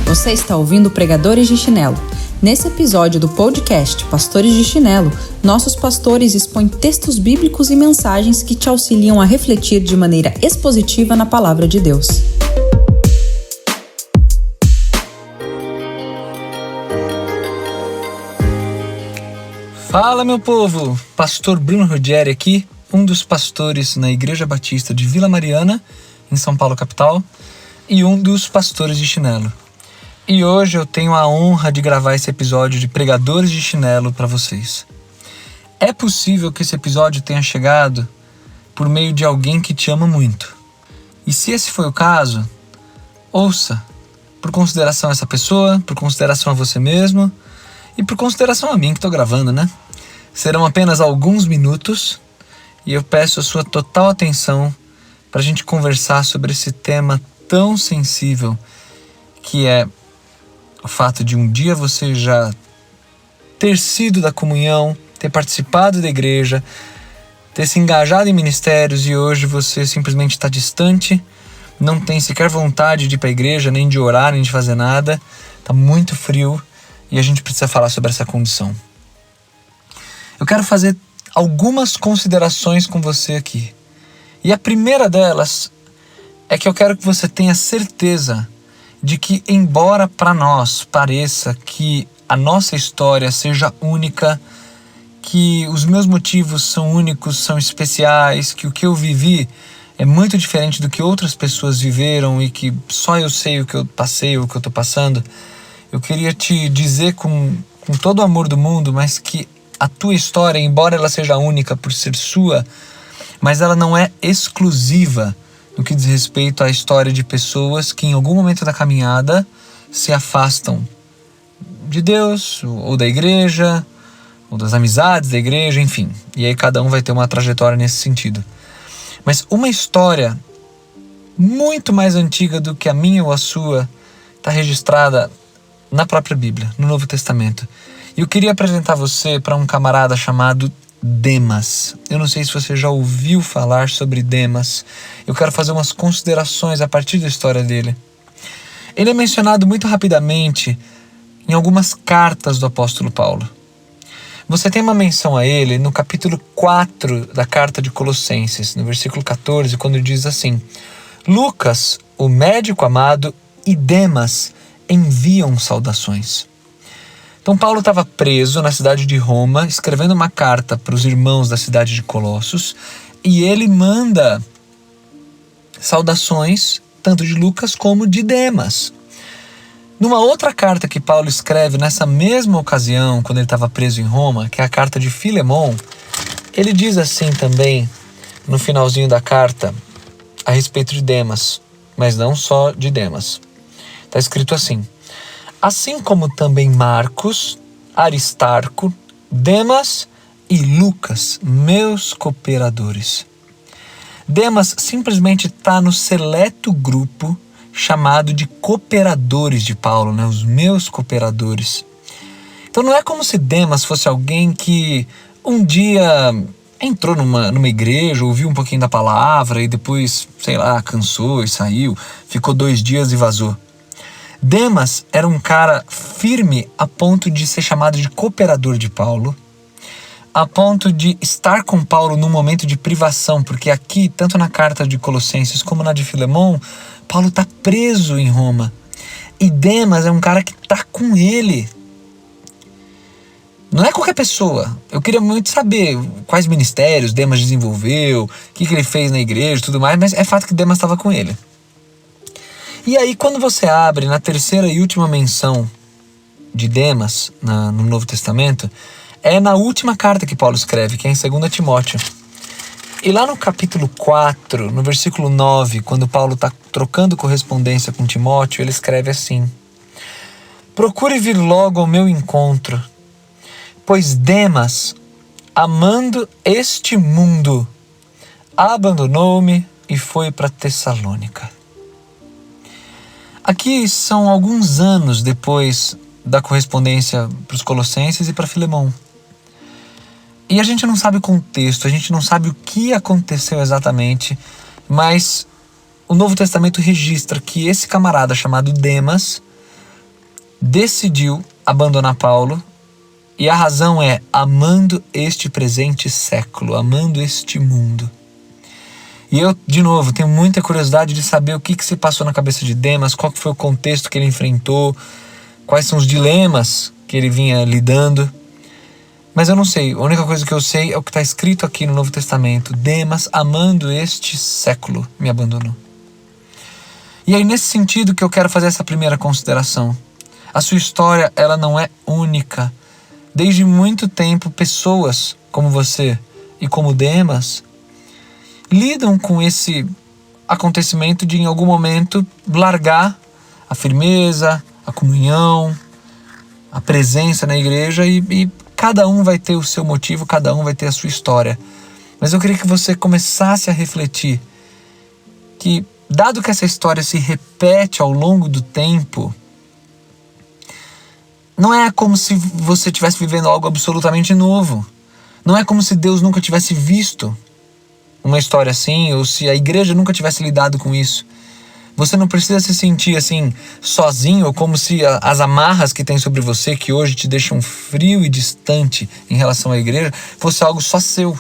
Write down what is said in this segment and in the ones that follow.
Você está ouvindo Pregadores de Chinelo. Nesse episódio do podcast Pastores de Chinelo, nossos pastores expõem textos bíblicos e mensagens que te auxiliam a refletir de maneira expositiva na Palavra de Deus. Fala, meu povo! Pastor Bruno Ruggieri aqui, um dos pastores na Igreja Batista de Vila Mariana, em São Paulo, capital, e um dos pastores de Chinelo. E hoje eu tenho a honra de gravar esse episódio de Pregadores de Chinelo para vocês. É possível que esse episódio tenha chegado por meio de alguém que te ama muito. E se esse foi o caso, ouça, por consideração a essa pessoa, por consideração a você mesmo e por consideração a mim que estou gravando, né? Serão apenas alguns minutos e eu peço a sua total atenção para a gente conversar sobre esse tema tão sensível que é o fato de um dia você já ter sido da comunhão, ter participado da igreja, ter se engajado em ministérios e hoje você simplesmente está distante, não tem sequer vontade de ir para a igreja, nem de orar, nem de fazer nada, está muito frio e a gente precisa falar sobre essa condição. Eu quero fazer algumas considerações com você aqui. E a primeira delas é que eu quero que você tenha certeza de que, embora para nós pareça que a nossa história seja única, que os meus motivos são únicos, são especiais, que o que eu vivi é muito diferente do que outras pessoas viveram e que só eu sei o que eu passei ou o que eu estou passando, eu queria te dizer com todo o amor do mundo, mas que a tua história, embora ela seja única por ser sua, mas ela não é exclusiva no que diz respeito à história de pessoas que em algum momento da caminhada se afastam de Deus, ou da igreja, ou das amizades da igreja, enfim. E aí cada um vai ter uma trajetória nesse sentido. Mas uma história muito mais antiga do que a minha ou a sua está registrada na própria Bíblia, no Novo Testamento. E eu queria apresentar você para um camarada chamado Demas. Eu não sei se você já ouviu falar sobre Demas. Eu quero fazer umas considerações a partir da história dele. Ele é mencionado muito rapidamente em algumas cartas do apóstolo Paulo. Você tem uma menção a ele no capítulo 4 da carta de Colossenses, no versículo 14, quando diz assim: Lucas, o médico amado, e Demas enviam saudações. Então Paulo estava preso na cidade de Roma, escrevendo uma carta para os irmãos da cidade de Colossos, e ele manda saudações tanto de Lucas como de Demas. Numa outra carta que Paulo escreve nessa mesma ocasião, quando ele estava preso em Roma, que é a carta de Filemon, ele diz assim também, no finalzinho da carta, a respeito de Demas, mas não só de Demas. Está escrito assim: assim como também Marcos, Aristarco, Demas e Lucas, meus cooperadores. Demas simplesmente está no seleto grupo chamado de cooperadores de Paulo, né? Os meus cooperadores. Então não é como se Demas fosse alguém que um dia entrou numa igreja, ouviu um pouquinho da palavra e depois, sei lá, cansou e saiu, ficou 2 dias e vazou. Demas era um cara firme a ponto de ser chamado de cooperador de Paulo, a ponto de estar com Paulo num momento de privação, porque aqui, tanto na carta de Colossenses como na de Filemon, Paulo está preso em Roma. E Demas é um cara que está com ele. Não é qualquer pessoa. Eu queria muito saber quais ministérios Demas desenvolveu, o que ele fez na igreja e tudo mais, mas é fato que Demas estava com ele. E aí, quando você abre na terceira e última menção de Demas no Novo Testamento, é na última carta que Paulo escreve, que é em 2 Timóteo. E lá no capítulo 4, no versículo 9, quando Paulo está trocando correspondência com Timóteo, ele escreve assim: procure vir logo ao meu encontro, pois Demas, amando este mundo, abandonou-me e foi para Tessalônica. Aqui são alguns anos depois da correspondência para os Colossenses e para Filemon. E a gente não sabe o contexto, a gente não sabe o que aconteceu exatamente, mas o Novo Testamento registra que esse camarada chamado Demas decidiu abandonar Paulo, e a razão é amando este presente século, amando este mundo. E eu, de novo, tenho muita curiosidade de saber o que se passou na cabeça de Demas, qual foi o contexto que ele enfrentou, quais são os dilemas que ele vinha lidando. Mas eu não sei, a única coisa que eu sei é o que está escrito aqui no Novo Testamento: Demas, amando este século, me abandonou. E aí, nesse sentido que eu quero fazer essa primeira consideração. A sua história, ela não é única. Desde muito tempo, pessoas como você e como Demas lidam com esse acontecimento de, em algum momento, largar a firmeza, a comunhão, a presença na igreja, e cada um vai ter o seu motivo, cada um vai ter a sua história. Mas eu queria que você começasse a refletir que, dado que essa história se repete ao longo do tempo, não é como se você estivesse vivendo algo absolutamente novo. Não é como se Deus nunca tivesse visto uma história assim, ou se a igreja nunca tivesse lidado com isso. Você não precisa se sentir assim, sozinho, ou como se as amarras que tem sobre você, que hoje te deixam frio e distante em relação à igreja, fosse algo só seu.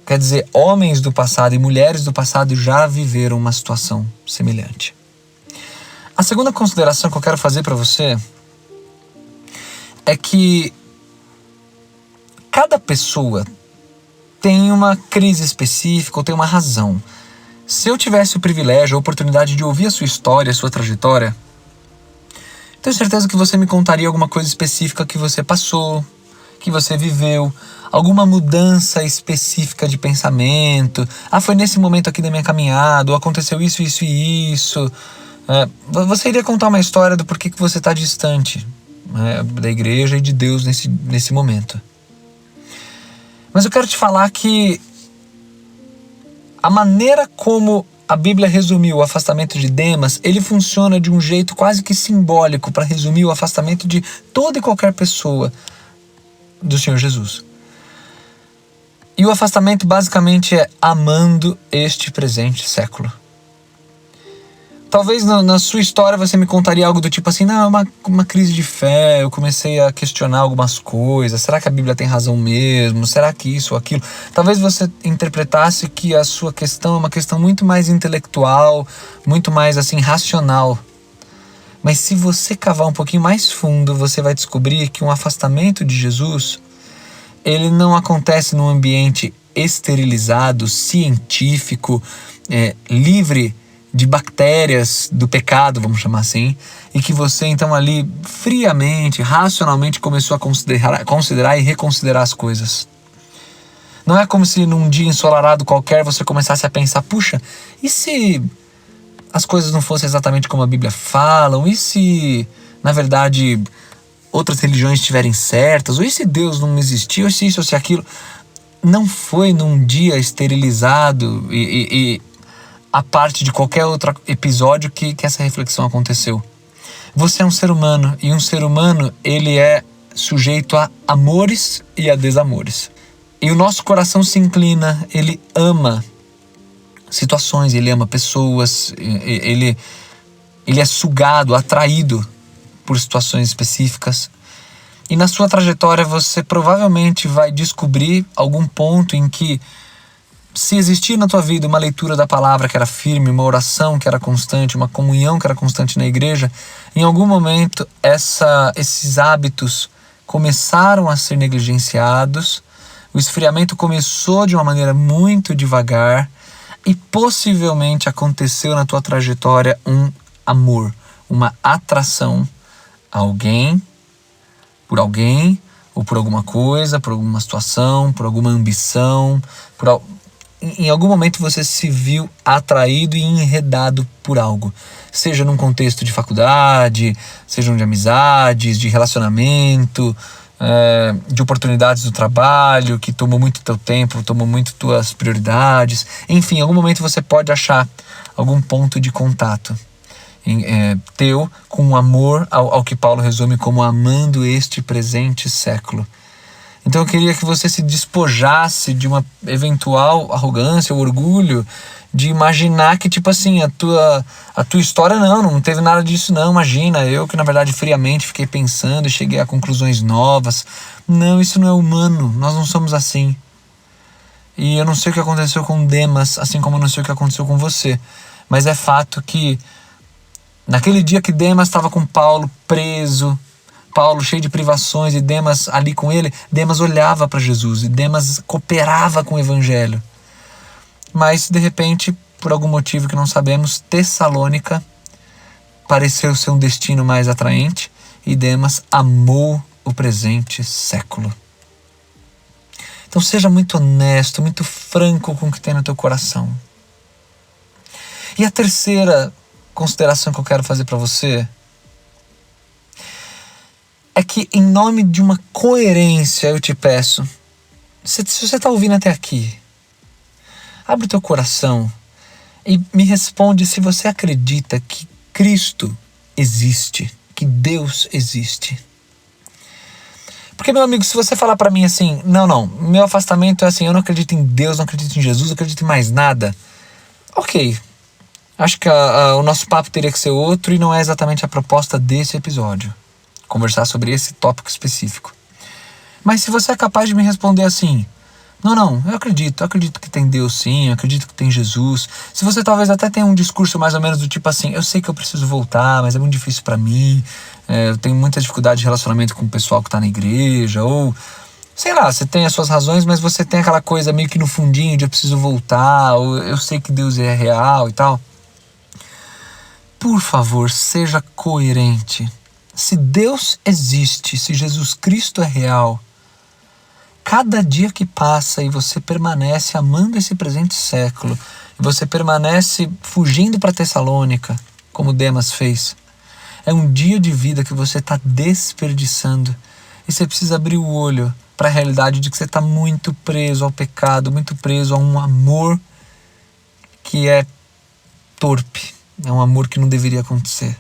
Quer dizer, homens do passado e mulheres do passado já viveram uma situação semelhante. A segunda consideração que eu quero fazer para você é que cada pessoa tem uma crise específica ou tem uma razão. Se eu tivesse o privilégio, a oportunidade de ouvir a sua história, a sua trajetória, tenho certeza que você me contaria alguma coisa específica que você passou, que você viveu, alguma mudança específica de pensamento. Foi nesse momento aqui da minha caminhada, ou aconteceu isso, isso e isso. Você iria contar uma história do porquê que você está distante da igreja e de Deus nesse momento. Mas eu quero te falar que a maneira como a Bíblia resumiu o afastamento de Demas, ele funciona de um jeito quase que simbólico para resumir o afastamento de toda e qualquer pessoa do Senhor Jesus. E o afastamento basicamente é amando este presente século. Talvez na sua história você me contaria algo do tipo assim: não, é uma crise de fé, eu comecei a questionar algumas coisas, será que a Bíblia tem razão mesmo? Será que isso ou aquilo? Talvez você interpretasse que a sua questão é uma questão muito mais intelectual, muito mais assim racional. Mas se você cavar um pouquinho mais fundo, você vai descobrir que um afastamento de Jesus, ele não acontece num ambiente esterilizado, científico, livre de bactérias do pecado, vamos chamar assim, e que você então ali friamente, racionalmente começou a considerar e reconsiderar as coisas. Não é como se num dia ensolarado qualquer você começasse a pensar: puxa, e se as coisas não fossem exatamente como a Bíblia fala? E se, na verdade, outras religiões estiverem certas? Ou e se Deus não existia? Ou se isso ou se aquilo? Não foi num dia esterilizado e a parte de qualquer outro episódio que essa reflexão aconteceu. Você é um ser humano, e um ser humano, ele é sujeito a amores e a desamores. E o nosso coração se inclina, ele ama situações, ele ama pessoas, ele é sugado, atraído por situações específicas. E na sua trajetória você provavelmente vai descobrir algum ponto em que, se existir na tua vida uma leitura da palavra que era firme, uma oração que era constante, uma comunhão que era constante na igreja, em algum momento esses hábitos começaram a ser negligenciados, o esfriamento começou de uma maneira muito devagar e possivelmente aconteceu na tua trajetória um amor, uma atração a alguém, ou por alguma coisa, por alguma situação, por alguma ambição, em algum momento você se viu atraído e enredado por algo, seja num contexto de faculdade, seja de amizades, de relacionamento, de oportunidades do trabalho, que tomou muito teu tempo, tomou muito tuas prioridades. Enfim, em algum momento você pode achar algum ponto de contato teu com o amor ao que Paulo resume como amando este presente século. Então eu queria que você se despojasse de uma eventual arrogância ou orgulho de imaginar que, tipo assim, a tua história não teve nada disso não, imagina, eu que na verdade friamente fiquei pensando e cheguei a conclusões novas. Não, isso não é humano, nós não somos assim. E eu não sei o que aconteceu com Demas, assim como eu não sei o que aconteceu com você, mas é fato que naquele dia que Demas estava com Paulo preso, Paulo cheio de privações e Demas ali com ele, Demas olhava para Jesus e Demas cooperava com o evangelho. Mas de repente, por algum motivo que não sabemos, Tessalônica pareceu ser um destino mais atraente e Demas amou o presente século. Então seja muito honesto, muito franco com o que tem no teu coração. E a terceira consideração que eu quero fazer para você é que, em nome de uma coerência, eu te peço, se você está ouvindo até aqui, abre o teu coração e me responde se você acredita que Cristo existe, que Deus existe. Porque, meu amigo, se você falar para mim assim, não, meu afastamento é assim, eu não acredito em Deus, não acredito em Jesus, não acredito em mais nada, ok. Acho que o nosso papo teria que ser outro e não é exatamente a proposta desse episódio. Conversar sobre esse tópico específico. Mas se você é capaz de me responder assim, não, eu acredito que tem Deus sim, eu acredito que tem Jesus. Se você talvez até tenha um discurso mais ou menos do tipo assim, eu sei que eu preciso voltar, mas é muito difícil para mim, eu tenho muita dificuldade de relacionamento com o pessoal que tá na igreja, ou sei lá, você tem as suas razões, mas você tem aquela coisa meio que no fundinho de eu preciso voltar, ou eu sei que Deus é real e tal. Por favor, seja coerente. Se Deus existe, se Jesus Cristo é real, cada dia que passa e você permanece amando esse presente século, e você permanece fugindo para Tessalônica, como Demas fez, é um dia de vida que você está desperdiçando. E você precisa abrir o olho para a realidade de que você está muito preso ao pecado, muito preso a um amor que é torpe, é um amor que não deveria acontecer.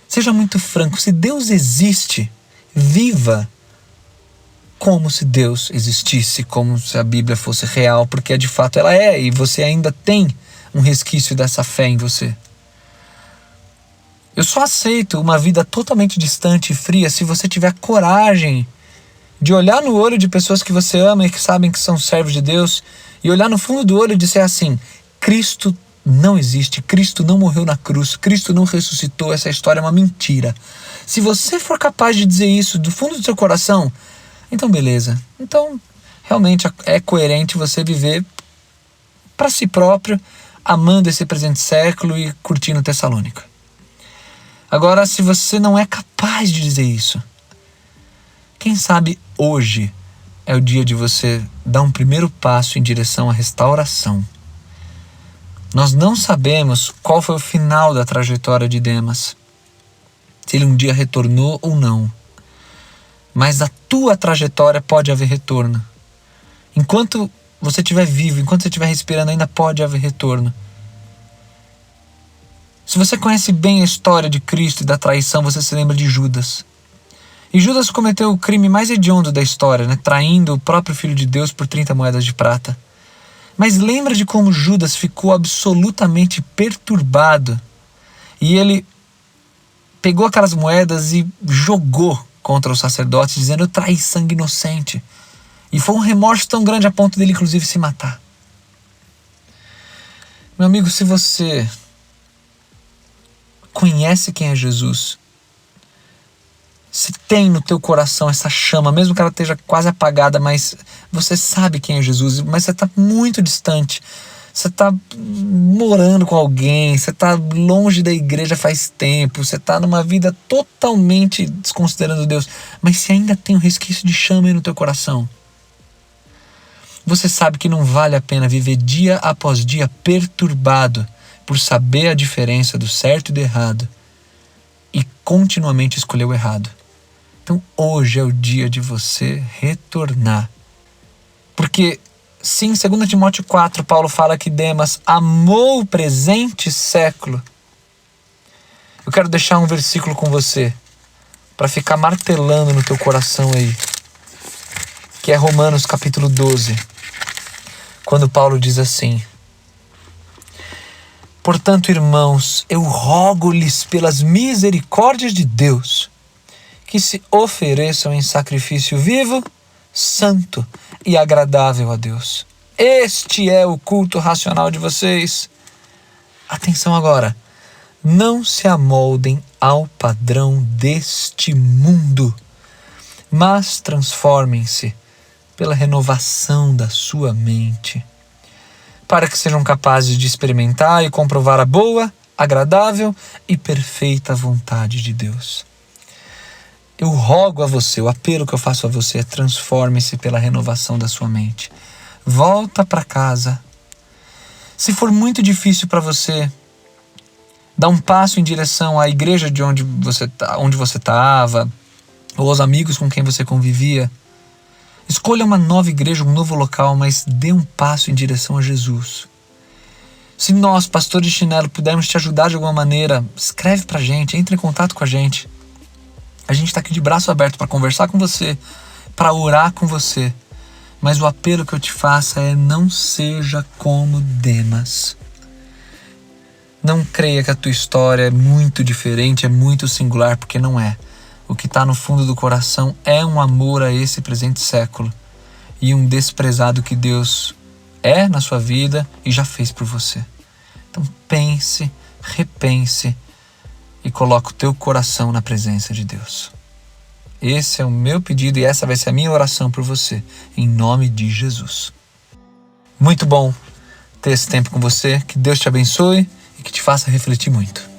Seja muito franco, se Deus existe, viva como se Deus existisse, como se a Bíblia fosse real, porque de fato ela é, e você ainda tem um resquício dessa fé em você. Eu só aceito uma vida totalmente distante e fria se você tiver coragem de olhar no olho de pessoas que você ama e que sabem que são servos de Deus, e olhar no fundo do olho e dizer assim, Cristo não existe, Cristo não morreu na cruz, Cristo não ressuscitou, essa história é uma mentira. Se você for capaz de dizer isso do fundo do seu coração, então beleza. Então realmente é coerente você viver para si próprio, amando esse presente século e curtindo Tessalônica. Agora, se você não é capaz de dizer isso, quem sabe hoje é o dia de você dar um primeiro passo em direção à restauração. Nós não sabemos qual foi o final da trajetória de Demas, se ele um dia retornou ou não. Mas a tua trajetória pode haver retorno. Enquanto você estiver vivo, enquanto você estiver respirando, ainda pode haver retorno. Se você conhece bem a história de Cristo e da traição, você se lembra de Judas. E Judas cometeu o crime mais hediondo da história, né? Traindo o próprio Filho de Deus por 30 moedas de prata. Mas lembra de como Judas ficou absolutamente perturbado. E ele pegou aquelas moedas e jogou contra os sacerdotes, dizendo, eu traí sangue inocente. E foi um remorso tão grande a ponto dele, inclusive, se matar. Meu amigo, se você conhece quem é Jesus, se tem no teu coração essa chama, mesmo que ela esteja quase apagada, mas você sabe quem é Jesus, mas você está muito distante, você está morando com alguém, você está longe da igreja faz tempo, você está numa vida totalmente desconsiderando Deus, mas se ainda tem um resquício de chama aí no teu coração, você sabe que não vale a pena viver dia após dia perturbado por saber a diferença do certo e do errado e continuamente escolher o errado. Então hoje é o dia de você retornar. Porque sim, 2 Timóteo 4, Paulo fala que Demas amou o presente século. Eu quero deixar um versículo com você, para ficar martelando no teu coração aí, que é Romanos capítulo 12, quando Paulo diz assim, Portanto, irmãos, eu rogo-lhes pelas misericórdias de Deus, que se ofereçam em sacrifício vivo, santo e agradável a Deus. Este é o culto racional de vocês. Atenção agora. Não se amoldem ao padrão deste mundo, mas transformem-se pela renovação da sua mente, para que sejam capazes de experimentar e comprovar a boa, agradável e perfeita vontade de Deus. Eu rogo a você, o apelo que eu faço a você é: transforme-se pela renovação da sua mente. Volta para casa. Se for muito difícil para você, dá um passo em direção à igreja de onde você estava, ou aos amigos com quem você convivia. Escolha uma nova igreja, um novo local, mas dê um passo em direção a Jesus. Se nós, pastores de chinelo, pudermos te ajudar de alguma maneira, escreve pra gente, entre em contato com a gente. A gente está aqui de braço aberto para conversar com você, para orar com você. Mas o apelo que eu te faço é: não seja como Demas. Não creia que a tua história é muito diferente, é muito singular, porque não é. O que está no fundo do coração é um amor a esse presente século e um desprezado que Deus é na sua vida e já fez por você. Então pense, repense e coloque o teu coração na presença de Deus. Esse é o meu pedido e essa vai ser a minha oração por você, em nome de Jesus. Muito bom ter esse tempo com você, que Deus te abençoe e que te faça refletir muito.